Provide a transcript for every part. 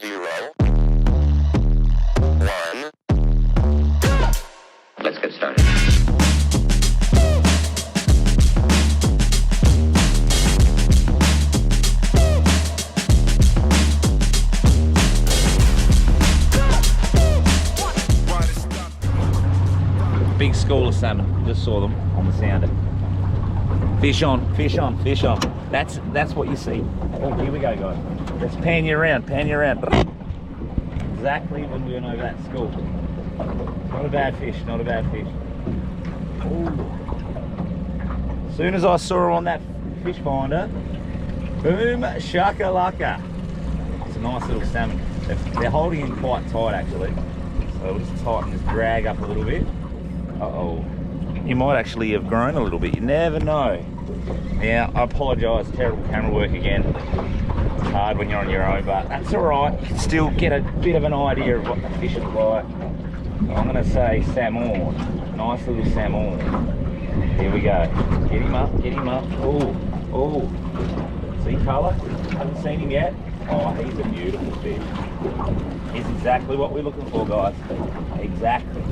0, 1. Let's get started. Big school of salmon. Just saw them on the sounder. Fish on, fish on, fish on. That's what you see. Oh, here we go, guys. Let's pan you around, pan you around. Exactly when we went over that school. Not a bad fish, not a bad fish. Ooh. As soon as I saw her on that fish finder, boom, shakalaka. It's a nice little salmon. They're holding in quite tight actually. So we'll just tighten this drag up a little bit. Uh-oh. You might actually have grown a little bit, you never know. Now, I apologise, terrible camera work again. It's hard when you're on your own, but that's alright. You can still get a bit of an idea of what the fish is like. I'm going to say salmon. Nice little salmon. Here we go. Get him up, get him up. Oh, oh. See colour? Haven't seen him yet. Oh, he's a beautiful fish. He's exactly what we're looking for, guys. Exactly.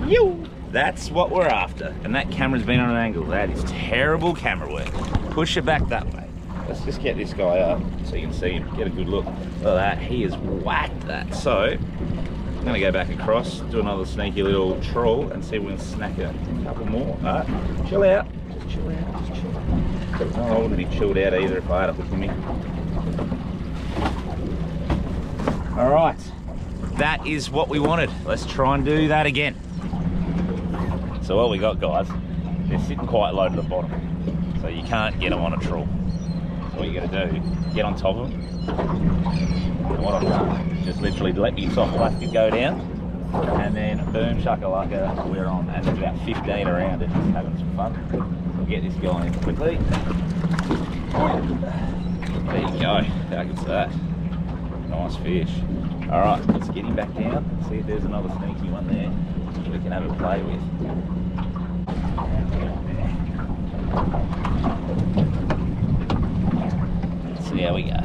You. That's what we're after. And that camera's been on an angle. That is terrible camera work. Push it back that way. Let's just get this guy up so you can see him, get a good look. Look at that, he has whacked that. So, I'm gonna go back across, do another sneaky little trawl and see if we can snack a couple more. Chill out, just chill out, just chill out. No, I wouldn't be chilled out either if I had it with me. All right, that is what we wanted. Let's try and do that again. So what we got, guys, they're sitting quite low to the bottom, so you can't get them on a trawl. So what you gotta do, get on top of them. And what I've done is just literally let me soft plastic go down, and then boom, shakalaka, we're on. And there's about 15 around it, just having some fun. We'll get this guy in quickly. There you go, how good's that? Nice fish. All right, let's get him back down, see if there's another sneaky one there we can have a play with. Let's see how we go.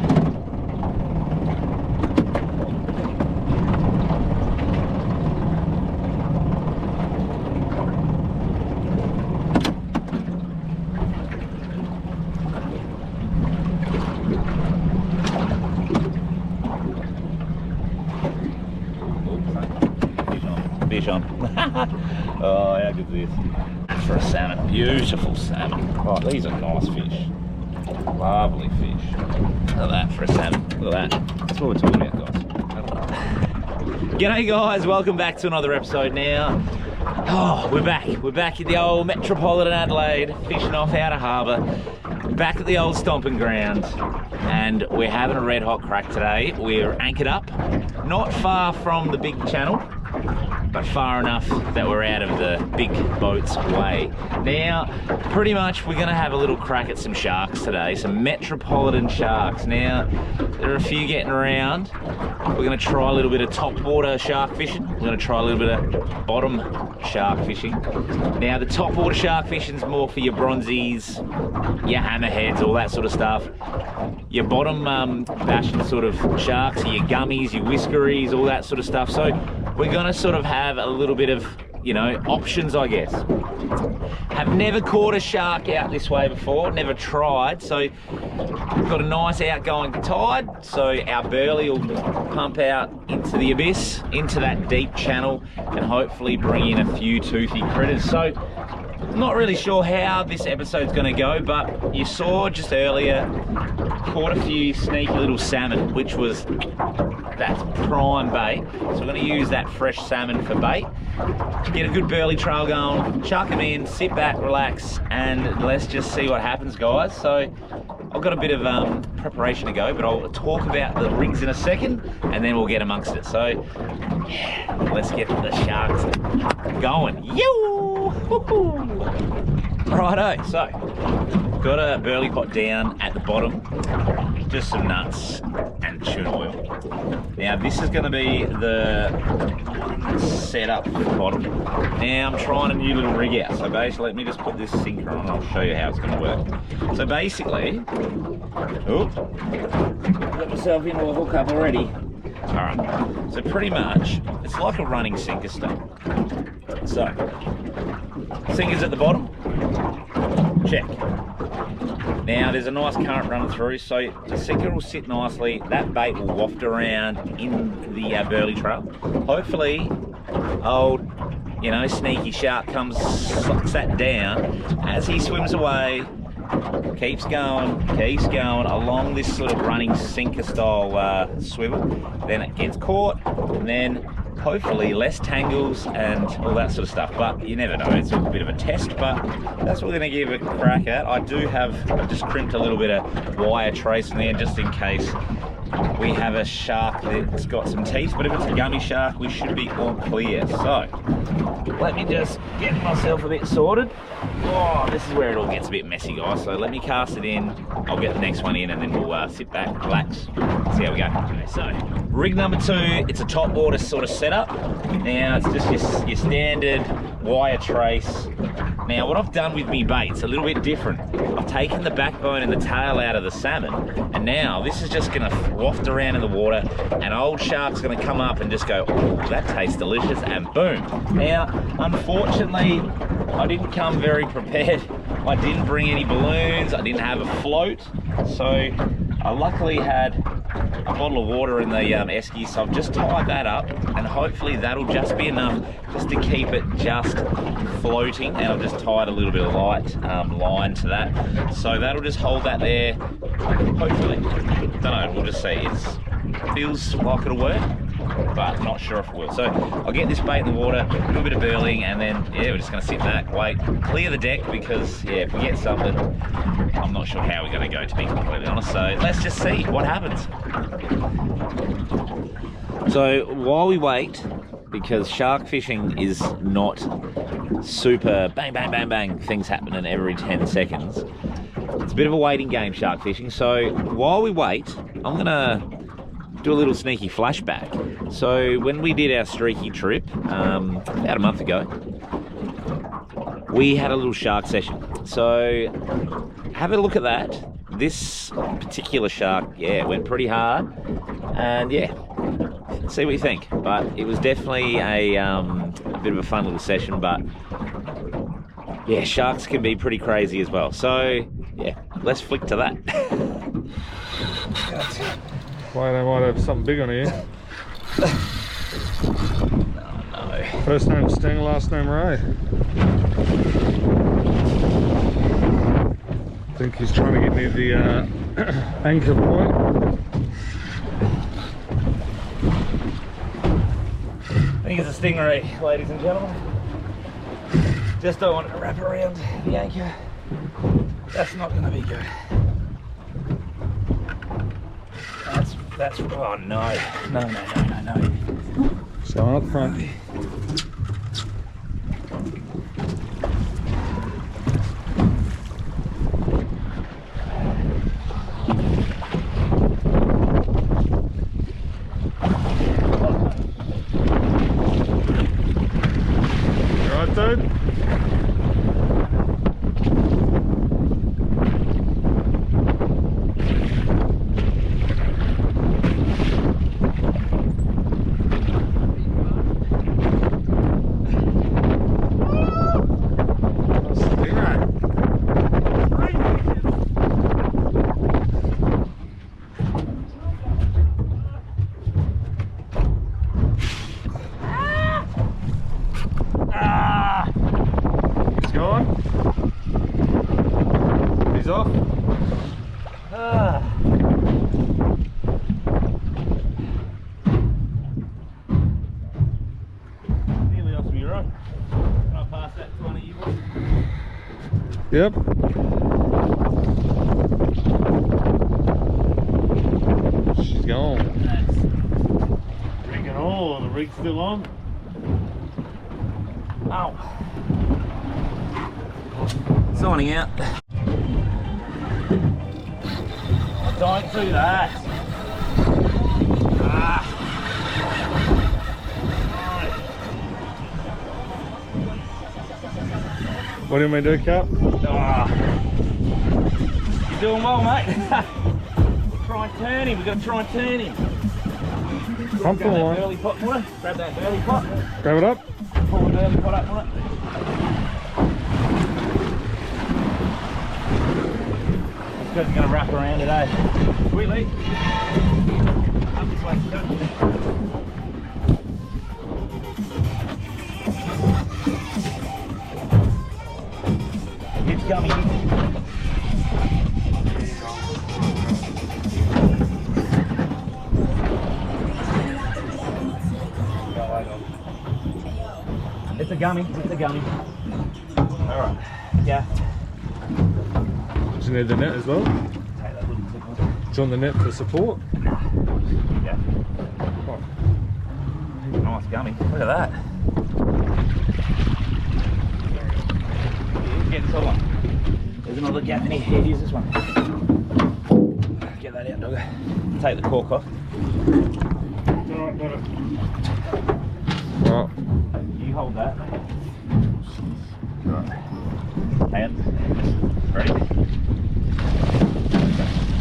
Fish on. Oh, how good is this? For a salmon, beautiful salmon. Oh, these are nice fish. Lovely fish. Look at that for a salmon. Look at that. That's what we're talking about, guys. G'day, guys. Welcome back to another episode now. Oh, we're back. We're back at the old metropolitan Adelaide, fishing off out of harbour. Back at the old stomping ground. And we're having a red hot crack today. We're anchored up, not far from the big channel, but far enough that we're out of the big boat's way. Now, pretty much we're gonna have a little crack at some sharks today, some metropolitan sharks. Now, there are a few getting around. We're gonna try a little bit of top water shark fishing. We're gonna try a little bit of bottom shark fishing. Now, the top water shark fishing is more for your bronzies, your hammerheads, all that sort of stuff. Your bottom bashing sort of sharks, your gummies, your whiskeries, all that sort of stuff. So we're gonna sort of have a little bit of, you know, options, I guess. Have never caught a shark out this way before, never tried. So we've got a nice outgoing tide, so our burley will pump out into the abyss, into that deep channel, and hopefully bring in a few toothy critters. So not really sure how this episode's gonna go, but you saw just earlier, caught a few sneaky little salmon, which was, that's prime bait. So we're gonna use that fresh salmon for bait. Get a good burley trail going, chuck them in, sit back, relax, and let's just see what happens, guys. So I've got a bit of preparation to go, but I'll talk about the rigs in a second, and then we'll get amongst it. So yeah, let's get the sharks going. Yoo! Righto, so got a burley pot down at the bottom, just some nuts and tuna oil. Now this is going to be the setup for the bottom. Now I'm trying a new little rig out, so basically let me just put this sinker on and I'll show you how it's going to work. So basically, got myself into a hookup already. Alright, so pretty much, it's like a running sinker stone. So, sinker's at the bottom, check. Now there's a nice current running through, so the sinker will sit nicely, that bait will waft around in the burley trail. Hopefully, old, you know, sneaky shark comes, sucks that down. As he swims away, keeps going along this sort of running sinker style swivel, then it gets caught, and then hopefully less tangles and all that sort of stuff. But you never know, it's a bit of a test, but that's what we're going to give a crack at. I've just crimped a little bit of wire trace in there just in case we have a shark that's got some teeth, but if it's a gummy shark, we should be all clear. So let me just get myself a bit sorted. Oh, this is where it all gets a bit messy, guys. So let me cast it in, I'll get the next one in, and then we'll sit back, relax, see how we go. Okay, so rig number 2, it's a top water sort of setup. Now it's just your standard wire trace. Now what I've done with me bait's a little bit different. I've taken the backbone and the tail out of the salmon, and now this is just gonna waft around in the water, and old shark's gonna come up and just go, oh, that tastes delicious, and boom. Now, unfortunately, I didn't come very prepared. I didn't bring any balloons, I didn't have a float, so I luckily had a bottle of water in the esky, so I've just tied that up, and hopefully that'll just be enough just to keep it just floating. And I've just tied a little bit of light line to that, so that'll just hold that there, hopefully. Don't know, we'll just see. It feels like it'll work, but not sure if it will. So I'll get this bait in the water, a little bit of burling, and then yeah, we're just going to sit back, wait, clear the deck, because yeah, if we get something, I'm not sure how we're going to go, to be completely honest. So let's just see what happens. So while we wait, because shark fishing is not super bang bang bang bang things happening every 10 seconds, it's a bit of a waiting game, shark fishing. So while we wait, I'm gonna do a little sneaky flashback. So when we did our Streaky trip about a month ago, we had a little shark session. So have a look at that. This particular shark, yeah, went pretty hard, and yeah, see what you think. But it was definitely a bit of a fun little session. But yeah, sharks can be pretty crazy as well. So yeah, let's flick to that. Why, they might have something big on here. Oh no. First name Sting, last name Ray. I think he's trying to get near the anchor point. I think it's a stingray, ladies and gentlemen. Just don't want it to wrap around the anchor. That's not going to be good. That's, oh no. No. So up front. Right, dude? Off. Nearly off me, right? Can I pass that to one of you boys? Yep. She's gone. That's Rigging all, the rig's still on. Ow. Signing out. Don't do that. What do you mean do, Cap? You're doing well, mate. Try and turn him. We've got to try and turn him. Pump the line. Burley pot, Mora. Grab that burley pot. Grab it up. Pull the burley pot up, Mora. This guy's going to wrap around today. Sweetly. Up this way. It's gummy. It's a gummy, it's a gummy. Alright, yeah. Do you need the net as well? Take that little clip off. Do you want the net for support? Yeah. Oh. Nice gummy. Look at that. Get this other one. There's another gap in here. Here, here's this one. Get that out, doggo. Take the cork off. Alright, got it. Right. You hold that. Right. Hands. Ready?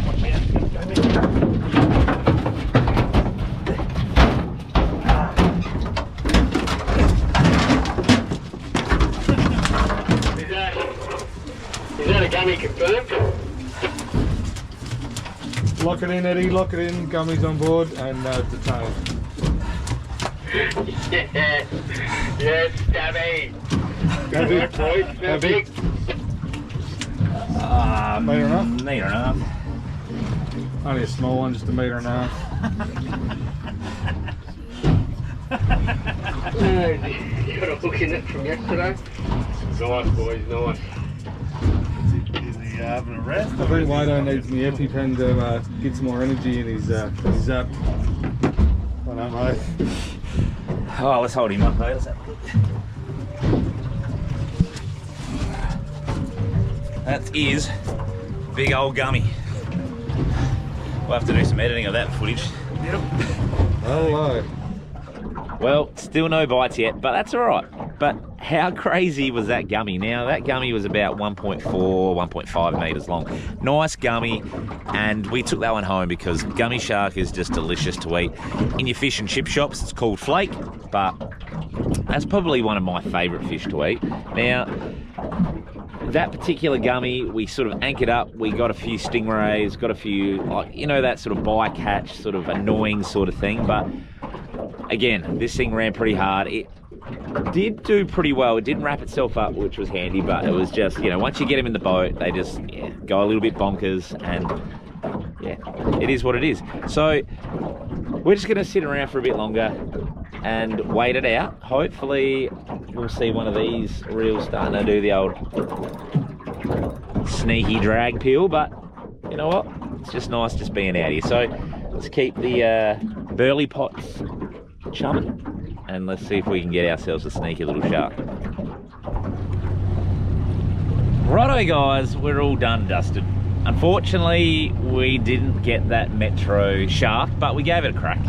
Watch out. Go mid. Is that a gummy confirmed? Lock it in, Eddie, lock it in. Gummy's on board and detained. Yeah. Yes, Gabby. How big? Boys, How big? Metre and a half? Metre and a half. Only a small one, just a metre and a half. You got a hook in it from yesterday? Nice, boys, nice. Is he having a rest? I think Wado needs my EpiPen to get some more energy in his zap. I don't know, mate. Oh, let's hold him up, mate. Let's have a look. That is big old gummy. We'll have to do some editing of that footage. Hello. Well, still no bites yet, but that's all right. But how crazy was that gummy? Now, that gummy was about 1.4, 1.5 metres long. Nice gummy, and we took that one home because gummy shark is just delicious to eat. In your fish and chip shops, it's called flake, but that's probably one of my favourite fish to eat. Now, that particular gummy, we sort of anchored up, we got a few stingrays, got a few, like, you know, that sort of bycatch, sort of annoying sort of thing, but again, this thing ran pretty hard. It did do pretty well. It didn't wrap itself up, which was handy, but it was just, you know, once you get them in the boat, they just go a little bit bonkers, and yeah, it is what it is. So we're just going to sit around for a bit longer and wait it out. Hopefully we'll see one of these reels starting to do the old sneaky drag peel, but you know what? It's just nice just being out here. So let's keep the burley pots chumming, and let's see if we can get ourselves a sneaky little shark. Righto guys, we're all done dusted. Unfortunately, we didn't get that metro shark, but we gave it a crack.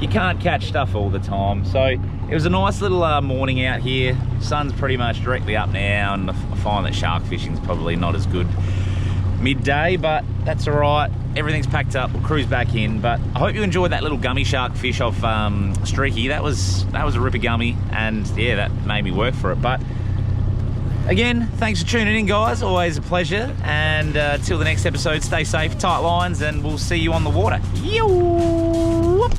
You can't catch stuff all the time, so it was a nice little morning out here. Sun's pretty much directly up now, and I find that shark fishing's probably not as good midday, but that's all right. Everything's packed up. We'll cruise back in. But I hope you enjoyed that little gummy shark fish off Streaky. That was a ripper gummy, and yeah, that made me work for it. But again, thanks for tuning in, guys. Always a pleasure. And till the next episode, stay safe, tight lines, and we'll see you on the water. Yo!